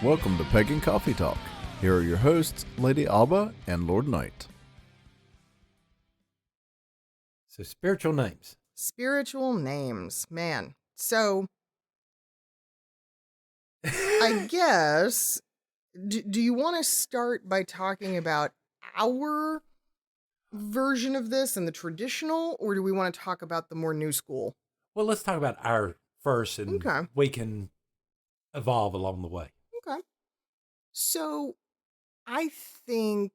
Welcome to Pagan Coffee Talk. Here are your hosts, Lady Alba and Lord Night. So spiritual names. Spiritual names, man. So, I guess, do you want to start by talking about our version of this and the traditional, or do we want to talk about the more new school? Well, let's talk about our first, and Okay. we can evolve along the way. Okay. So, I think,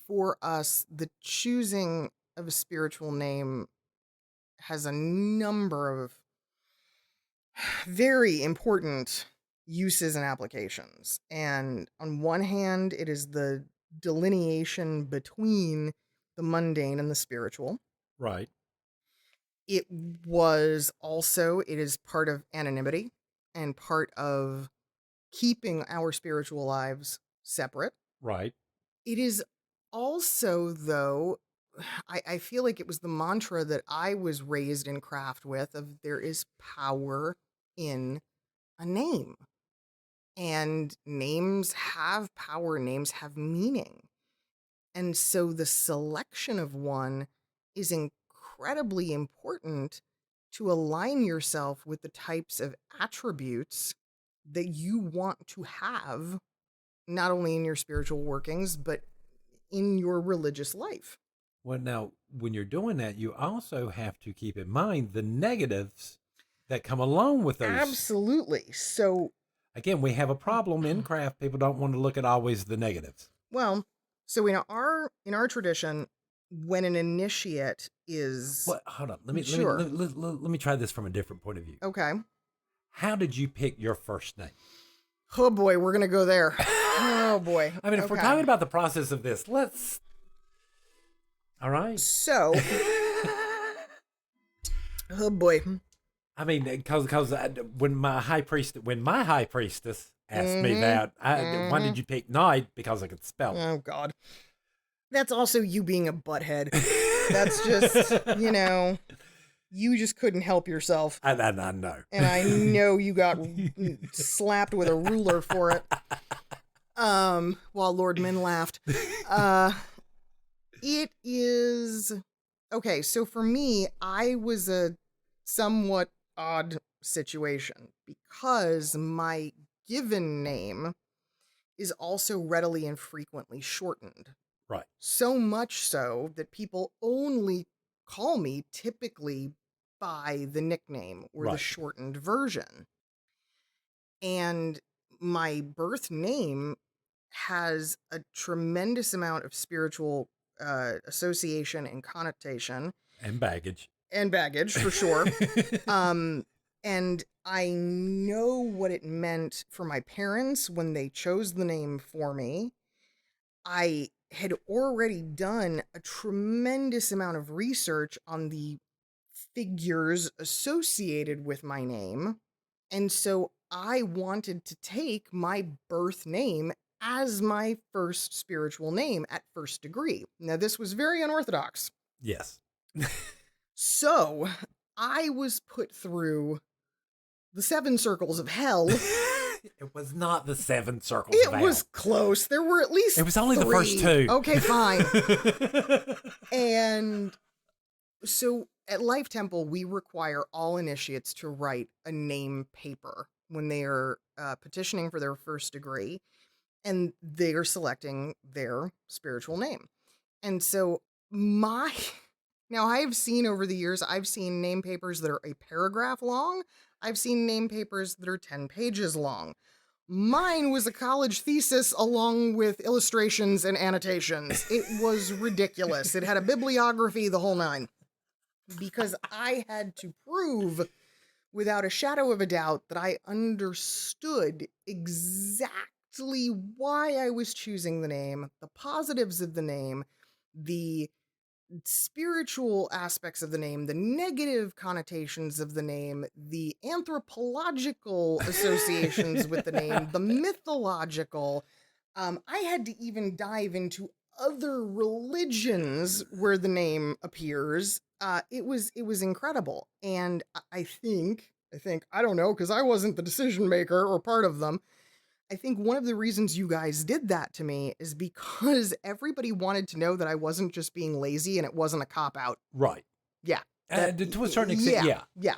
for us, the choosing of a spiritual name has a number of very important uses and applications. And on one hand, it is the delineation between the mundane and the spiritual. Right. It is part of anonymity and part of keeping our spiritual lives separate. Right. It is also, though, I feel like it was the mantra that I was raised in craft with of there is power in a name. And names have power, names have meaning. And so the selection of one is incredibly important to align yourself with the types of attributes that you want to have, not only in your spiritual workings, but in your religious life. Well, now, when you're doing that, you also have to keep in mind the negatives that come along with those. Absolutely. So, again, we have a problem in craft. People don't want to look at always the negatives. well, so in our tradition, when an initiate is Well, hold on. Let me try this from a different point of view. okay. How did you pick your first name? Oh boy, we're gonna go there. Oh boy. I mean, if we're Okay. talking about the process of this, let's. All right. So, oh boy. I mean, because when my high priestess asked me that, why did you pick Night? Because I could spell it. Oh God. That's also you being a butthead. That's just, you just couldn't help yourself. I know. And I know you got slapped with a ruler for it. While Lord Min laughed. It is okay. So for me, I was a somewhat odd situation because my given name is also readily and frequently shortened. Right. So much so that people only call me typically by the nickname or the Right. shortened version. And my birth name has a tremendous amount of spiritual association and connotation. And baggage. And baggage, for sure. And I know what it meant for my parents when they chose the name for me. I had already done a tremendous amount of research on the figures associated with my name. And so I wanted to take my birth name as my first spiritual name at first degree. Now, this was very unorthodox. Yes. So I was put through the 7 circles of hell. It was not the 7 circles of hell. It was close. There were at least It was only 3. the first 2. Okay, fine. And so at Life Temple, we require all initiates to write a name paper when they are petitioning for their first degree, and they are selecting their spiritual name. And so now I've seen over the years, I've seen name papers that are a paragraph long. I've seen name papers that are 10 pages long. Mine was a college thesis along with illustrations and annotations. It was ridiculous. It had a bibliography, the whole 9. Because I had to prove without a shadow of a doubt that I understood exactly why I was choosing the name, the positives of the name, the spiritual aspects of the name, the negative connotations of the name, the anthropological associations with the name, the mythological. I had to even dive into other religions where the name appears. It was incredible. And I think, I don't know, because I wasn't the decision maker or part of them, I think one of the reasons you guys did that to me is because everybody wanted to know that I wasn't just being lazy and it wasn't a cop-out. Right. Yeah. To a certain extent, yeah. Yeah.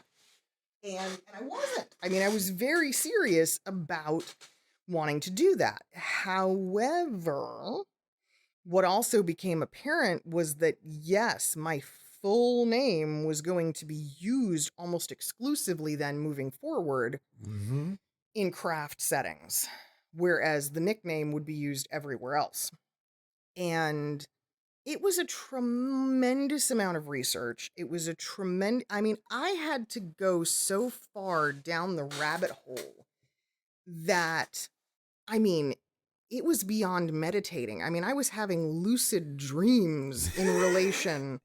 And I wasn't. I mean, I was very serious about wanting to do that. However, what also became apparent was that, yes, my full name was going to be used almost exclusively then moving forward Mm-hmm. in craft settings, whereas the nickname would be used everywhere else. And it was a tremendous amount of research. It was a tremendous, I mean, I had to go so far down the rabbit hole that, I mean, it was beyond meditating. I mean, I was having lucid dreams in relation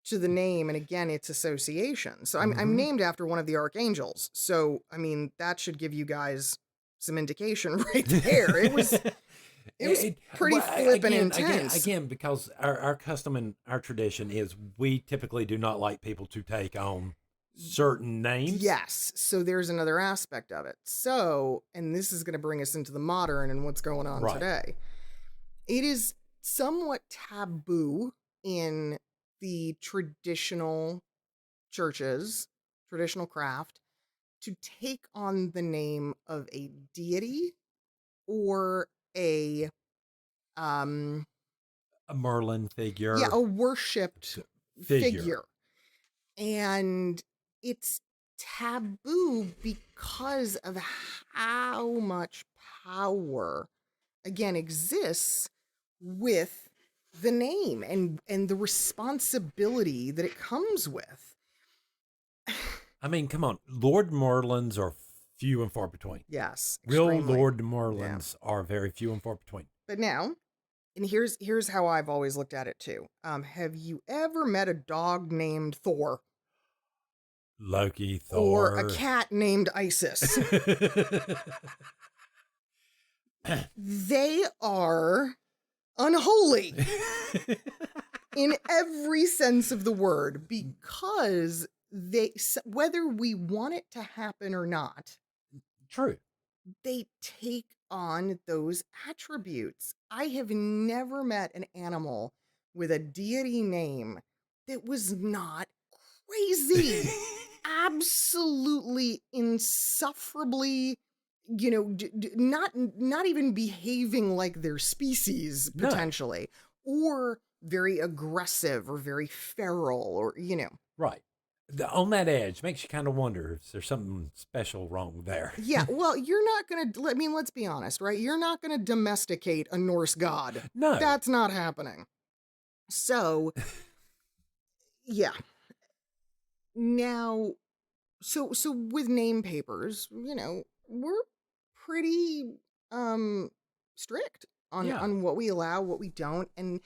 to the name, and again, its association. So I'm named after one of the archangels. So, I mean, that should give you guys some indication right there. It was pretty flippin' intense. Again, because our custom and our tradition is we typically do not like people to take on certain names. Yes. So there's another aspect of it. So, and this is going to bring us into the modern and what's going on today. It is somewhat taboo in the traditional churches, traditional craft, to take on the name of a deity or a Merlin figure. Yeah, a worshipped figure. And it's taboo because of how much power, again, exists with the name and the responsibility that it comes with. I mean, come on. Lord Merlins are few and far between. Yes. Real extremely. Lord Merlins are very few and far between. But now, and here's how I've always looked at it too. Have you ever met a dog named Thor? Loki, Thor. Or a cat named Isis? They are unholy in every sense of the word, because whether we want it to happen or not, True, they take on those attributes. I have never met an animal with a deity name that was not crazy. Absolutely insufferably, not even behaving like their species potentially, or very aggressive or very feral, or right. On that edge makes you kind of wonder if there's something special wrong there. Yeah, well, you're not gonna. I mean, let's be honest, right? You're not gonna domesticate a Norse god. No, that's not happening. So, yeah. Now, so with name papers, we're pretty strict on what we allow, what we don't. And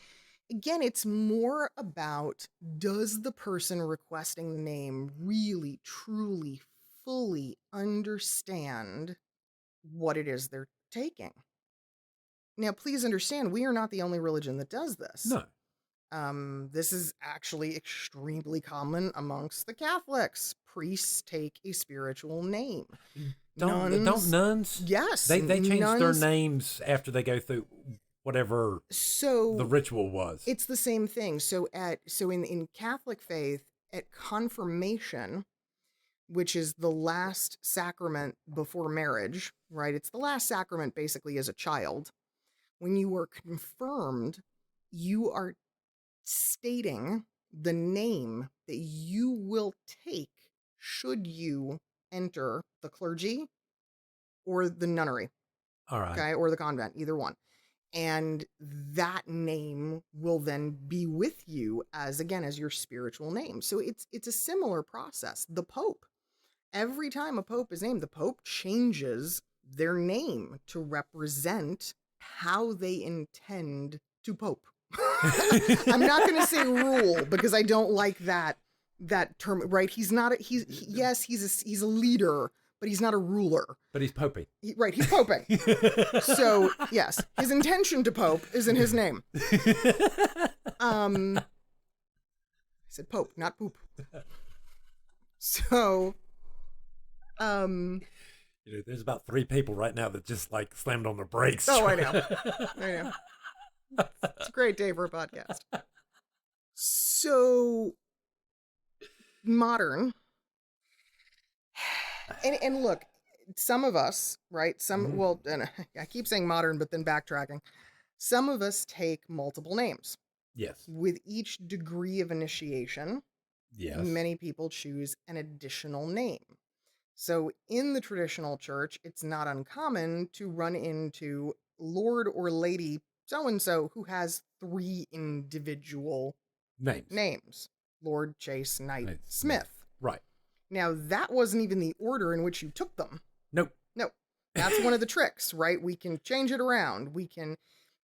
again, it's more about, does the person requesting the name really, truly, fully understand what it is they're taking? Now, please understand, we are not the only religion that does this. No. This is actually extremely common amongst the Catholics. Priests take a spiritual name. Don't nuns? Yes. They change nuns, their names after they go through whatever the ritual was. It's the same thing. So in Catholic faith, at confirmation, which is the last sacrament before marriage, right? It's the last sacrament basically as a child. When you are confirmed, you are stating the name that you will take should you enter the clergy or the nunnery. All right. Okay, or the convent, either one. And that name will then be with you as your spiritual name. So it's a similar process. The Pope, every time a Pope is named, the Pope changes their name to represent how they intend to Pope. I'm not going to say rule because I don't like that term, right? He's not he's a leader, but he's not a ruler. But he's poping. He's poping. So, yes, his intention to pope is in his name. I said pope, not poop. So, You know, there's about 3 people right now that just like slammed on their brakes. Oh, I know. I know. It's a great day for a podcast. So modern. And look, some of us, right? Well, and I keep saying modern, but then backtracking. Some of us take multiple names. Yes. With each degree of initiation, Yes. many people choose an additional name. So in the traditional church, it's not uncommon to run into Lord or Lady so-and-so who has 3 individual names. Lord, Chase, Knight, Smith. Right. Now, that wasn't even the order in which you took them. Nope. No. That's one of the tricks, right? We can change it around. We can...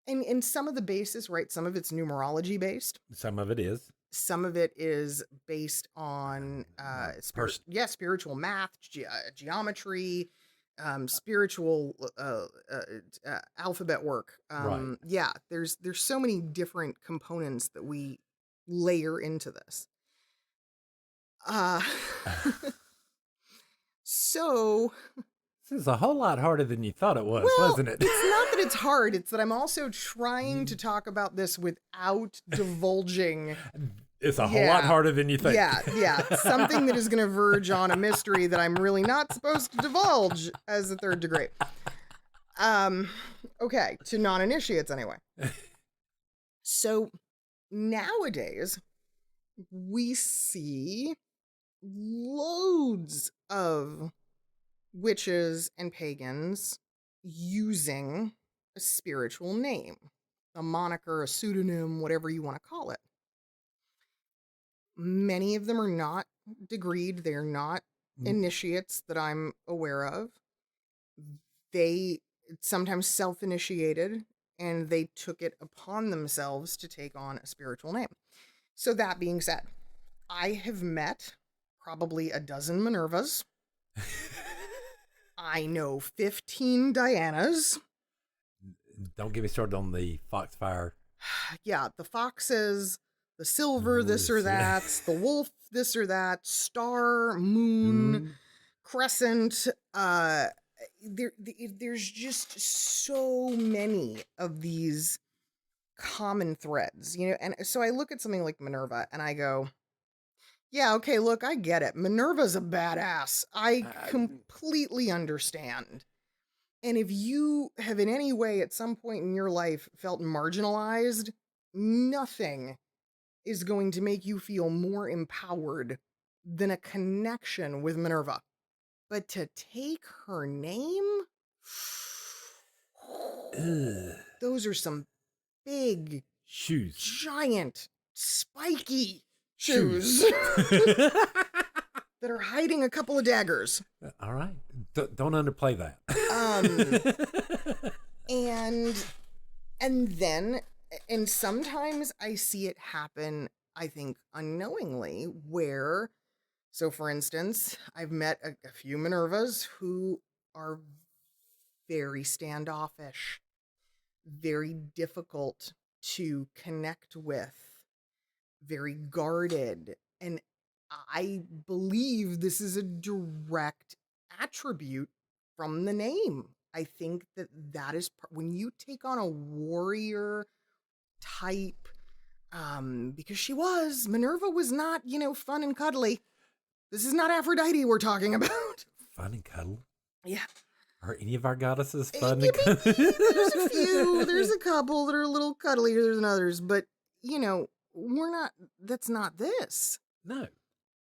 And some of the basis, right? Some of it's numerology based. Some of it is. Some of it is based on spiritual math, geometry, spiritual alphabet work. Right. Yeah, there's so many different components that we layer into this. So this is a whole lot harder than you thought it was, wasn't it? It's not that it's hard, it's that I'm also trying to talk about this without divulging. It's a whole lot harder than you think. Yeah. Something that is going to verge on a mystery that I'm really not supposed to divulge as a 3rd degree. Okay, to non-initiates anyway. So nowadays, we see loads of witches and pagans using a spiritual name, a moniker, a pseudonym, whatever you want to call it. Many of them are not degreed. They're not initiates that I'm aware of. They sometimes self-initiated, and they took it upon themselves to take on a spiritual name. So that being said, I have met probably a dozen Minervas. I know 15 Dianas. Don't get me started on the Foxfire. Yeah, the foxes, the silver, this or that, the wolf, this or that, star, moon, crescent. There's just so many of these common threads, you know. And so I look at something like Minerva and I go, yeah, okay, look, I get it. Minerva's a badass. I completely understand. And if you have in any way at some point in your life felt marginalized, nothing is going to make you feel more empowered than a connection with Minerva. But to take her name, those are some big shoes, giant, spiky shoes that are hiding a couple of daggers. All right. Don't underplay that. And sometimes I see it happen, I think, unknowingly, where, so for instance, I've met a few Minervas who are very standoffish, very difficult to connect with, very guarded. And I believe this is a direct attribute from the name. I think that is when you take on a warrior type, because Minerva was not, fun and cuddly. This is not Aphrodite we're talking about. Fun and cuddle? Yeah. Are any of our goddesses fun and cuddle? There's a few. There's a couple that are a little cuddlier than others, but, that's not this. No.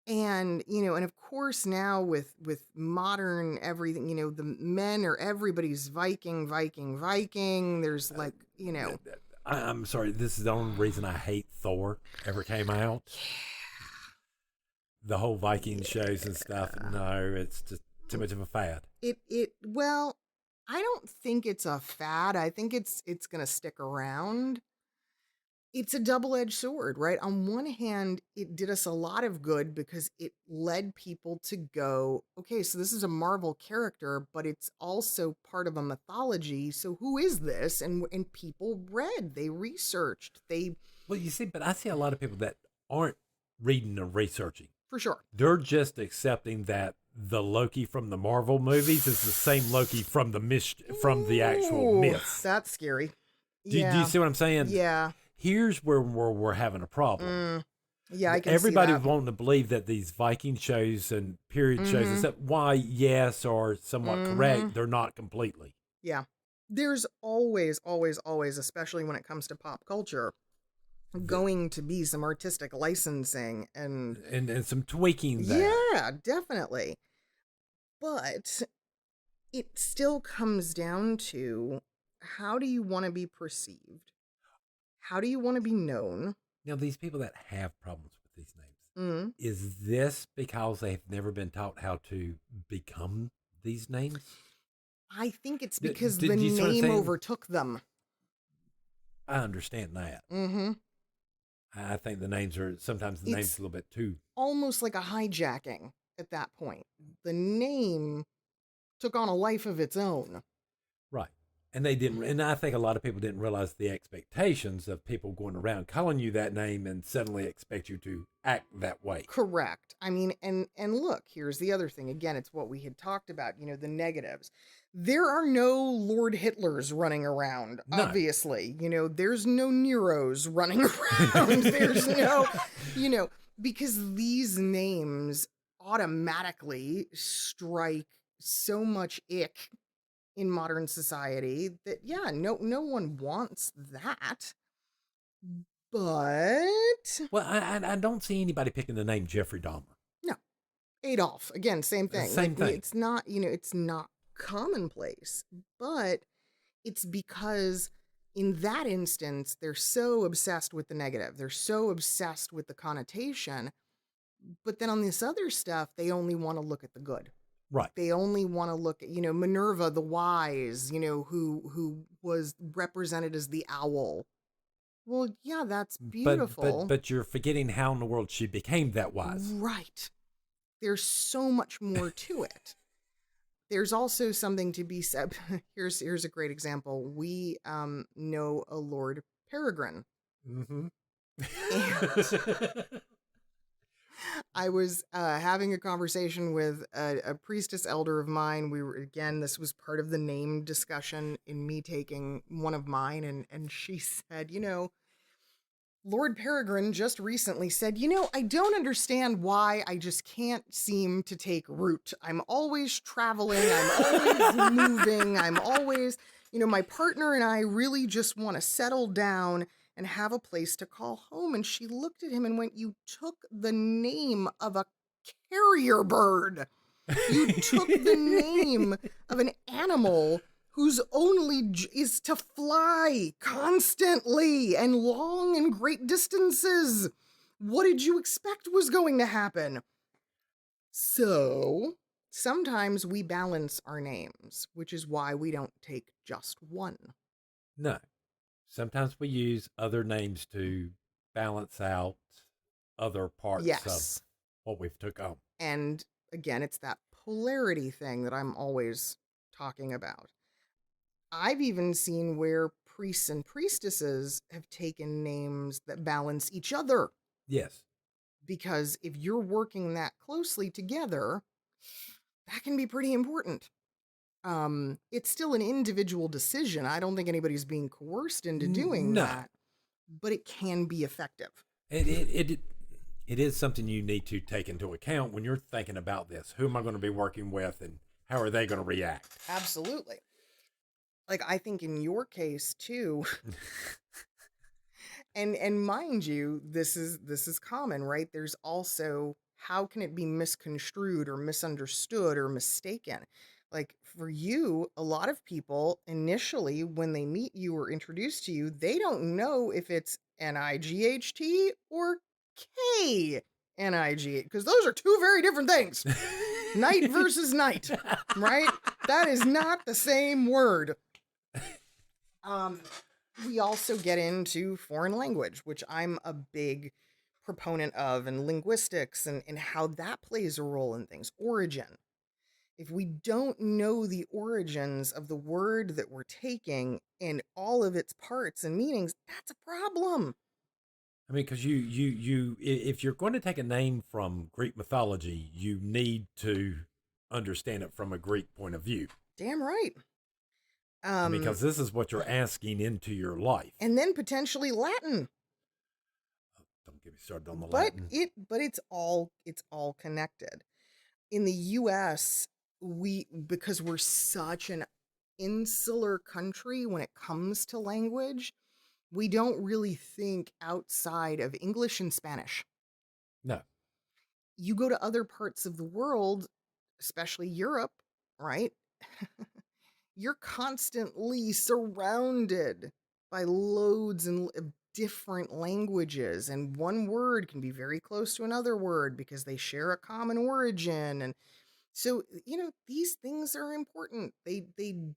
And, and of course now with modern everything, the men are everybody's Viking. There's I'm sorry. This is the only reason I hate Thor ever came out. The whole Viking shows and stuff. No, it's just too much of a fad. Well, I don't think it's a fad. I think it's going to stick around. It's a double-edged sword, right? On one hand, it did us a lot of good because it led people to go, okay, so this is a Marvel character, but it's also part of a mythology. So who is this? And people read, they researched, Well, you see, but I see a lot of people that aren't reading or researching. For sure. They're just accepting that the Loki from the Marvel movies is the same Loki from the actual Ooh, myths. That's scary. Do you see what I'm saying? Yeah. Here's where we're having a problem. Yeah, I can Everybody see was that. wanting to believe that these Viking shows and period shows, except why, yes, are somewhat correct, they're not completely. Yeah. There's always, always, always, especially when it comes to pop culture, going to be some artistic licensing and some tweaking there. yeah, definitely. But it still comes down to, how do you want to be perceived? How do you want to be known? Now, these people that have problems with these names, Mm. is this because they've never been taught how to become these names? I think it's D- because did the you see what I'm name saying? overtook them. I understand that. Mm-hmm. I think the names are sometimes the names It's a little bit too. almost like a hijacking at that point. The name took on a life of its own. Right. And they didn't, and I think a lot of people didn't realize the expectations of people going around calling you that name and suddenly expect you to act that way. Correct. I mean, and look, here's the other thing. Again, it's what we had talked about, the negatives. There are no Lord Hitlers running around, No. obviously. There's no Neros running around. There's no, because these names automatically strike so much ick in modern society that, yeah, no one wants that. But Well, I don't see anybody picking the name Jeffrey Dahmer. no, Adolf, again, same thing. Same thing. It's not, it's not commonplace, but it's because in that instance, they're so obsessed with the negative. They're so obsessed with the connotation. But then on this other stuff, they only want to look at the good. Right. They only want to look at, Minerva the wise, who was represented as the owl. Well, yeah, that's beautiful. But you're forgetting how in the world she became that wise. Right. There's so much more to it. There's also something to be said. Here's a great example. We know a Lord Peregrine. Mm-hmm. And I was having a conversation with a priestess elder of mine. This was part of the name discussion in me taking one of mine. And she said, Lord Peregrine just recently said, I don't understand why I just can't seem to take root. I'm always traveling. I'm always moving. I'm always, my partner and I really just want to settle down and have a place to call home. And she looked at him and went, you took the name of a carrier bird. You took the name of an animal whose only is to fly constantly and long and great distances. What did you expect was going to happen? So sometimes we balance our names, which is why we don't take just one. No. Sometimes we use other names to balance out other parts of what we've took on. And again, it's that polarity thing that I'm always talking about. I've even seen where priests and priestesses have taken names that balance each other. Yes. Because if you're working that closely together, that can be pretty important. It's still an individual decision. I don't think anybody's being coerced into doing that, but it can be effective. It is something you need to take into account when you're thinking about this. Who am I going to be working with and how are they going to react? Absolutely. Like, I think in your case too, and mind you, this is common, right? There's also, how can it be misconstrued or misunderstood or mistaken? Like, for you, a lot of people initially, when they meet you or introduce to you, they don't know if it's N-I-G-H-T or K-N-I-G, because those are two very different things. Night versus night, right? That is not the same word. We also get into foreign language, which I'm a big proponent of, and linguistics and how that plays a role in things. Origin. If we don't know the origins of the word that we're taking and all of its parts and meanings, that's a problem. I mean, because if you're going to take a name from Greek mythology, you need to understand it from a Greek point of view. Damn right. Because this is what you're asking into your life. And then potentially Latin. Don't get me started on the But Latin. it's all connected. In the US, because we're such an insular country when it comes to language, we don't really think outside of English and Spanish. No. You go to other parts of the world, especially Europe, right? You're constantly surrounded by loads of different languages, and one word can be very close to another word because they share a common origin. And so, these things are important. They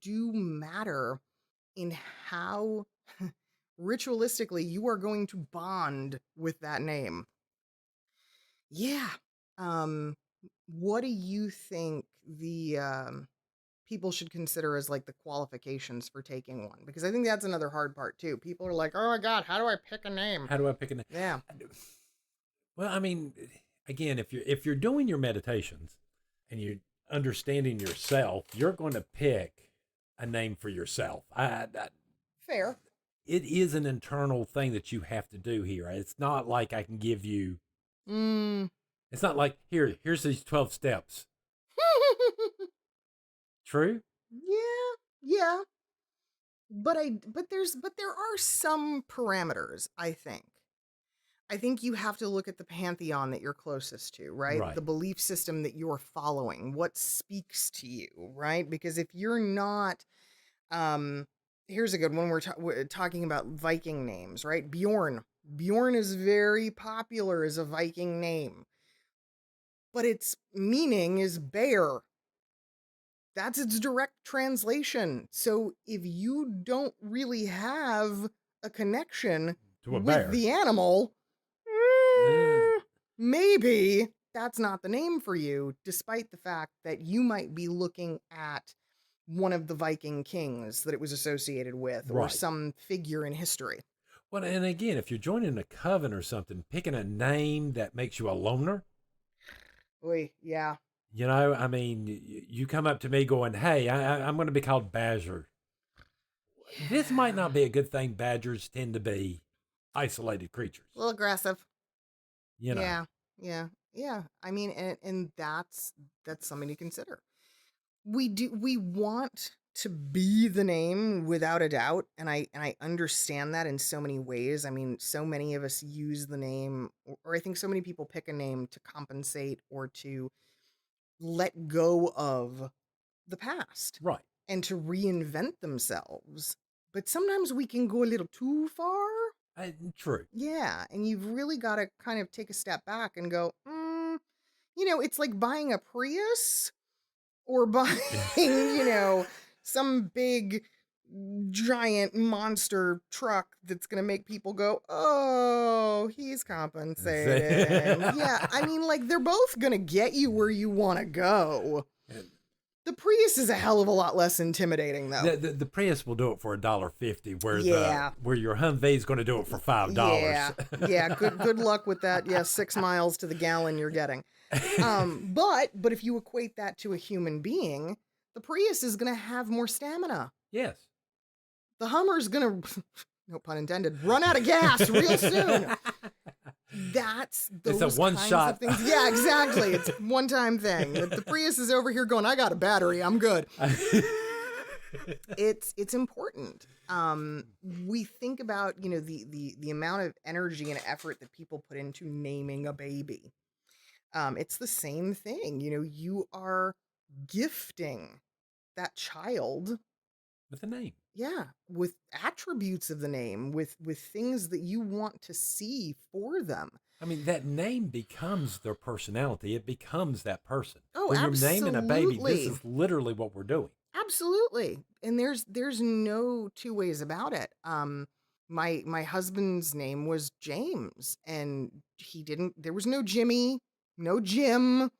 do matter in how ritualistically you are going to bond with that name. Yeah. What do you think the people should consider as like the qualifications for taking one? Because I think that's another hard part too. People are like, oh my God, how do I pick a name? How do I pick a name? Yeah. Well, I mean, again, if you're doing your meditations and you're understanding yourself, you're going to pick a name for yourself. Fair. It is an internal thing that you have to do here. It's not like I can give you. It's not like here's these 12 steps. True? Yeah. But there are some parameters, I think. I think you have to look at the pantheon that you're closest to, right? The belief system that you're following, what speaks to you, right? Because if you're not, here's a good one. We're talking about Viking names, right? Bjorn. Bjorn is very popular as a Viking name, but its meaning is bear. That's its direct translation. So if you don't really have a connection with the animal, maybe that's not the name for you, despite the fact that you might be looking at one of the Viking kings that it was associated with, or some figure in history. Well, and again, if you're joining a coven or something, picking a name that makes you a loner. Oy, yeah. I mean, you come up to me going, hey, I'm going to be called Badger. Yeah. This might not be a good thing. Badgers tend to be isolated creatures. A little aggressive. Yeah. I mean, and that's something to consider. We want to be the name without a doubt, and I understand that in so many ways. I mean, so many of us use the name, or I think so many people pick a name to compensate or to let go of the past. Right. And to reinvent themselves. But sometimes we can go a little too far. True. Yeah, and you've really got to kind of take a step back and go, it's like buying a Prius or buying, some big giant monster truck that's going to make people go, oh, he's compensating. Yeah, I mean, like, they're both going to get you where you want to go. The Prius is a hell of a lot less intimidating, though. The Prius will do it for $1.50, where your Humvee is going to do it for $5. Yeah. Good luck with that. Yeah, 6 miles to the gallon you're getting. But if you equate that to a human being, the Prius is going to have more stamina. Yes. The Hummer's going to, no pun intended, run out of gas real soon. That's those it's a one kinds shot of things. Yeah, exactly. It's a one-time thing. The Prius is over here going, I got a battery, I'm good. It's important. We think about, the amount of energy and effort that people put into naming a baby. It's the same thing. You are gifting that child with a name. Yeah, with attributes of the name, with things that you want to see for them. I mean, that name becomes their personality. It becomes that person. Oh, when absolutely. You're naming a baby, this is literally what we're doing. Absolutely. And there's no two ways about it. My husband's name was James, and there was no Jimmy, no Jim,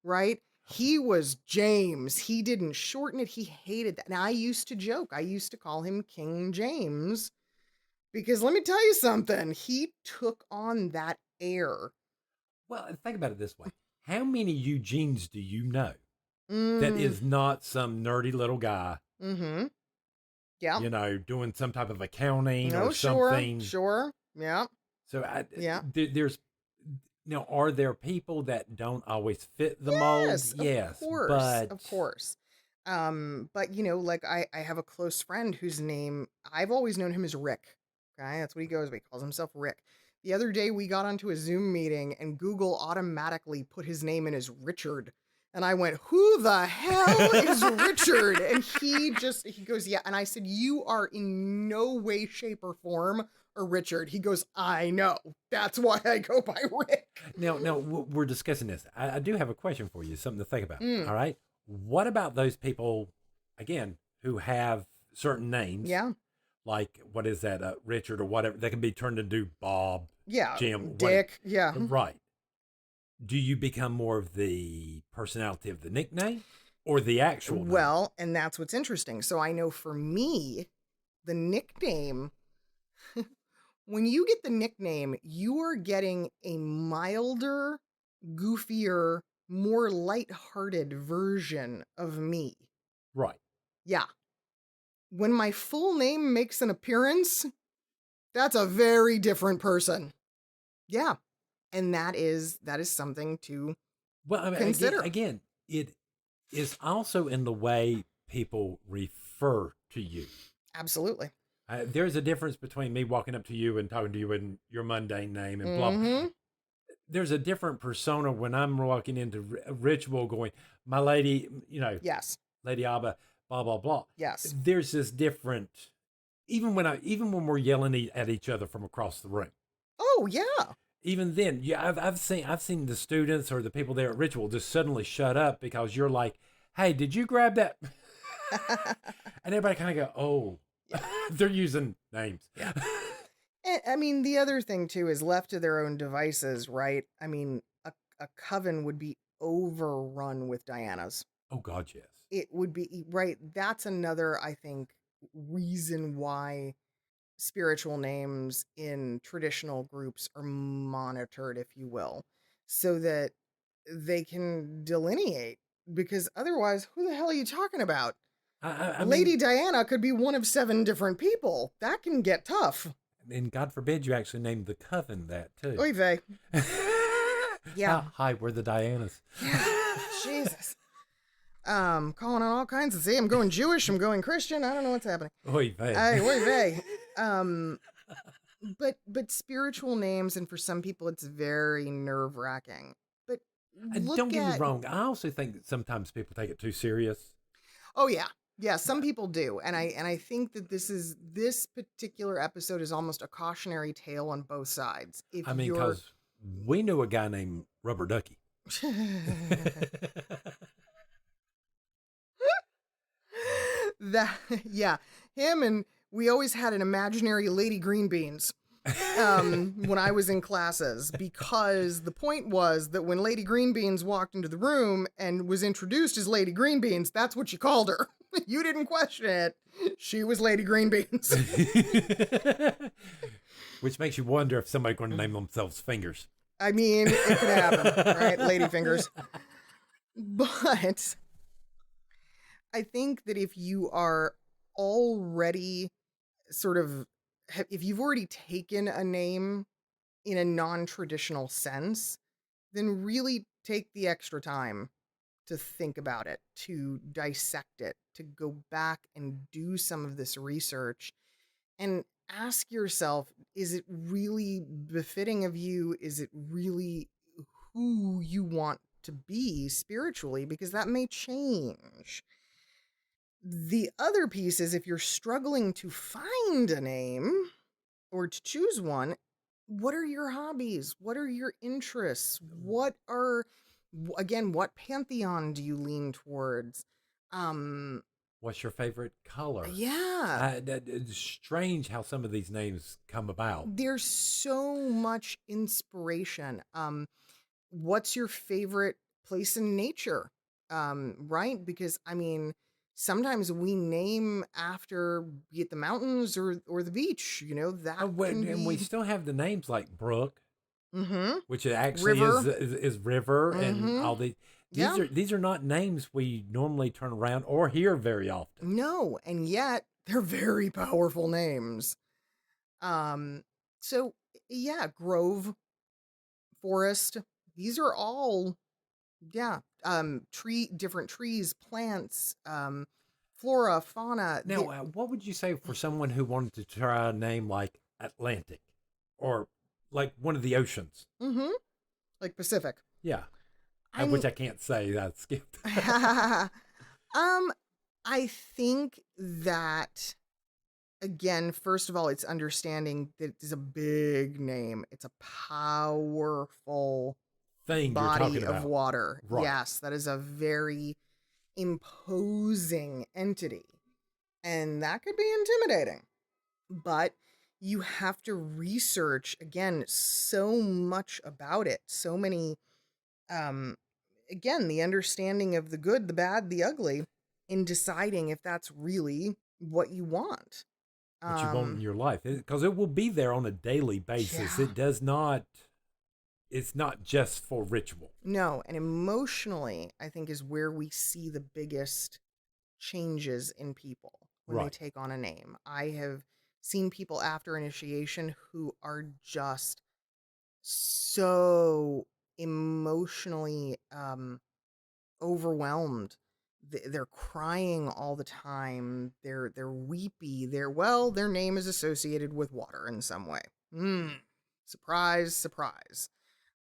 right? He was James. He didn't shorten it. He hated that. Now, I used to joke. I used to call him King James because let me tell you something. He took on that air. Well, think about it this way. How many Eugenes do you know? that is not some nerdy little guy, Mm-hmm. Yeah. doing some type of accounting No, or something. Sure. Yeah. So Yeah. there's now, are there people that don't always fit the mold? Yes, Of course. But like I have a close friend whose name I've always known him as Rick. Okay, that's what he goes by. He calls himself Rick. The other day we got onto a Zoom meeting and Google automatically put his name in as Richard. And I went, who the hell is Richard? And he goes, yeah. And I said, you are in no way, shape, or form a Richard. He goes, I know. That's why I go by Rick. Now, we're discussing this. I do have a question for you, something to think about. Mm. All right. What about those people, again, who have certain names? Yeah. Like, what is that, Richard or whatever? They can be turned into Bob, Yeah. Jim, Dick. Yeah. Right. Do you become more of the personality of the nickname or the actual name? Well, and that's what's interesting. So I know for me, the nickname, when you get the nickname, you are getting a milder, goofier, more lighthearted version of me. Right. Yeah. When my full name makes an appearance, that's a very different person. Yeah. And that is something to consider. Again, it is also in the way people refer to you. Absolutely. There's a difference between me walking up to you and talking to you in your mundane name and blah. Mm-hmm. There's a different persona when I'm walking into a ritual going, my lady, Yes. Lady Alba, blah, blah, blah. Yes. There's this different, even when we're yelling at each other from across the room. Oh, yeah. Even then, yeah, I've seen the students or the people there at ritual just suddenly shut up because you're like, hey, did you grab that? And everybody kind of go, oh, yeah. They're using names. Yeah. And, I mean, the other thing too is left to their own devices, right? I mean, a coven would be overrun with Dianas. Oh God, yes. It would be, right. That's another, I think, reason why spiritual names in traditional groups are monitored, if you will, so that they can delineate, because otherwise, who the hell are you talking about? Lady Diana could be one of 7 different people. That can get tough. And God forbid you actually named the coven that too. Oy vey. Yeah. Hi, we're the Dianas. Yeah. Jesus. Calling on all kinds of, see, I'm going Jewish, I'm going Christian, I don't know what's happening. Oy vey. Oy vey. But spiritual names, and for some people it's very nerve-wracking. But don't get me wrong, I also think that sometimes people take it too serious. Oh yeah. Yeah, some people do. And I think that this particular episode is almost a cautionary tale on both sides. Because we knew a guy named Rubber Ducky. Him, and we always had an imaginary Lady Green Beans when I was in classes, because the point was that when Lady Green Beans walked into the room and was introduced as Lady Green Beans, that's what you called her. You didn't question it. She was Lady Green Beans. Which makes you wonder if somebody's going to name themselves Fingers. I mean, it could happen, right? Lady Fingers. But I think that if you are already if you've already taken a name in a non-traditional sense, then really take the extra time to think about it, to dissect it, to go back and do some of this research and ask yourself, is it really befitting of you? Is it really who you want to be spiritually? Because that may change. The other piece is, if you're struggling to find a name or to choose one, what are your hobbies? What are your interests? What pantheon do you lean towards? What's your favorite color? Yeah. It's strange how some of these names come about. There's so much inspiration. What's your favorite place in nature? Right? Because, I mean, sometimes we name after, be it the mountains or the beach, And we still have the names like Brook, mm-hmm. which actually River. is River, Mm-hmm. and all these. Yeah. These are not names we normally turn around or hear very often. No, and yet they're very powerful names. So yeah, grove, forest, these are all, yeah, different trees, plants, flora, fauna. Now, what would you say for someone who wanted to try a name like Atlantic or like one of the oceans? Mm-hmm. Like Pacific. Yeah, I'm, which I can't say. I skipped. I think that, again, first of all, it's understanding that it's a big name. It's a powerful Thing you're body talking of about. water. Right. Yes, that is a very imposing entity. And that could be intimidating. But you have to research, again, so much about it. So many, again, the understanding of the good, the bad, the ugly, in deciding if that's really what you want. What you want in your life, because it will be there on a daily basis. Yeah. It does not. It's not just for ritual. No, and emotionally, I think is where we see the biggest changes in people when they Right. take on a name. I have seen people after initiation who are just so emotionally overwhelmed. They're crying all the time. They're weepy. Their name is associated with water in some way. Surprise, surprise.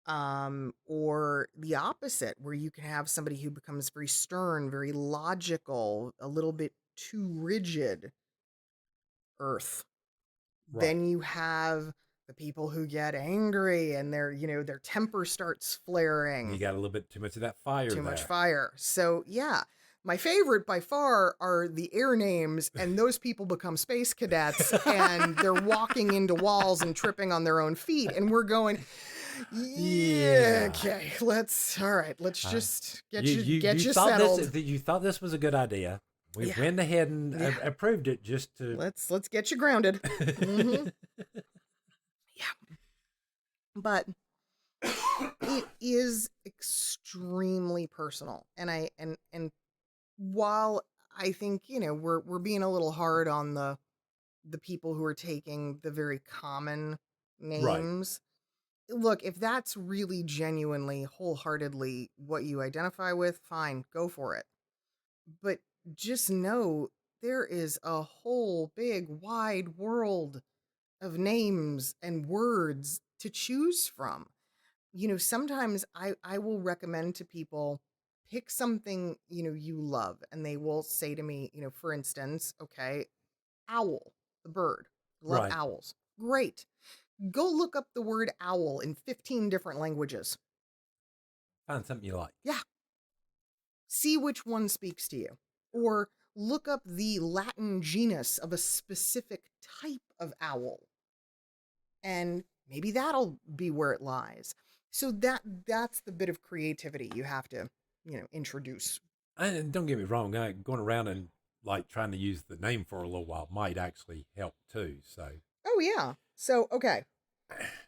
Or the opposite, where you can have somebody who becomes very stern, very logical, a little bit too rigid. Earth. Right. Then you have the people who get angry and their temper starts flaring. You got a little bit too much of that fire. Too much fire. So yeah, my favorite by far are the air names, and those people become space cadets and they're walking into walls and tripping on their own feet, and we're going, yeah, okay, let's just get you settled. You thought this was a good idea. We went ahead and approved it just to let's get you grounded. Mm-hmm. Yeah, but it is extremely personal, and while I think we're being a little hard on the people who are taking the very common names. Right. Look, if that's really genuinely, wholeheartedly what you identify with, fine, go for it. But just know there is a whole big wide world of names and words to choose from. Sometimes I will recommend to people, pick something, you love, and they will say to me, for instance, okay, owl, the bird. Love owls. Great. Go look up the word owl in 15 different languages. Find something you like. Yeah. See which one speaks to you. Or look up the Latin genus of a specific type of owl. And maybe that'll be where it lies. So that's the bit of creativity you have to, introduce. And don't get me wrong, going around and like trying to use the name for a little while might actually help too. So. Oh yeah. So okay.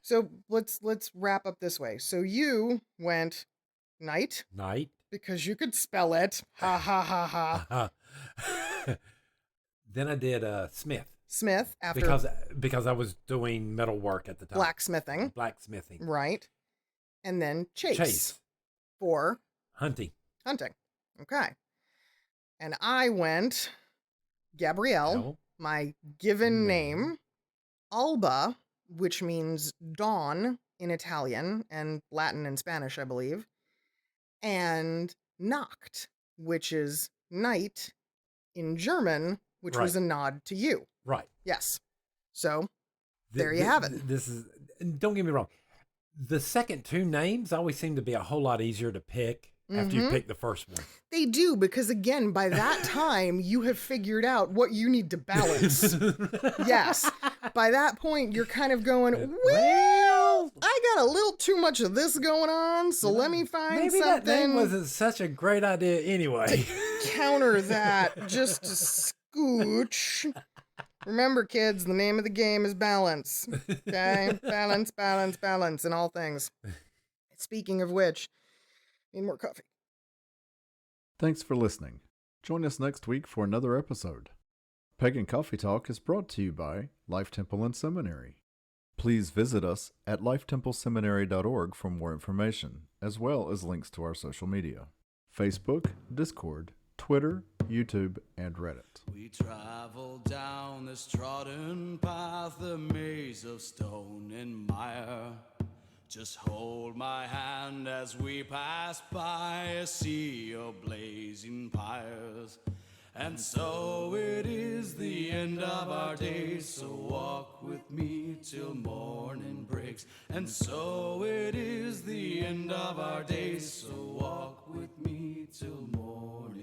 So let's wrap up this way. So you went night. Night. Because you could spell it. Ha ha ha ha. Then I did Smith. Smith after because I was doing metal work at the time. Blacksmithing. Right. And then Chase. For hunting. Okay. And I went Gabrielle, my given name, Alba, which means dawn in Italian and Latin and Spanish, I believe, and Nacht, which is night in German, which was a nod to you. Right. Yes. So there you have it. This is, don't get me wrong, the second two names always seem to be a whole lot easier to pick after you pick the first one. They do, because again, by that time, you have figured out what you need to balance. Yes. By that point, you're kind of going, well, I got a little too much of this going on, so let me find maybe something. That name wasn't such a great idea anyway. To counter that, just a scooch. Remember, kids, the name of the game is balance. Okay? Balance, balance, balance in all things. Speaking of which, need more coffee. Thanks for listening. Join us next week for another episode. Pagan Coffee Talk is brought to you by Life Temple and Seminary. Please visit us at lifetempleseminary.org for more information, as well as links to our social media: Facebook, Discord, Twitter, YouTube, and Reddit. We travel down this trodden path, a maze of stone and mire. Just hold my hand as we pass by a sea of blazing pyres. And so it is the end of our days, so walk with me till morning breaks. And so it is the end of our days, so walk with me till morning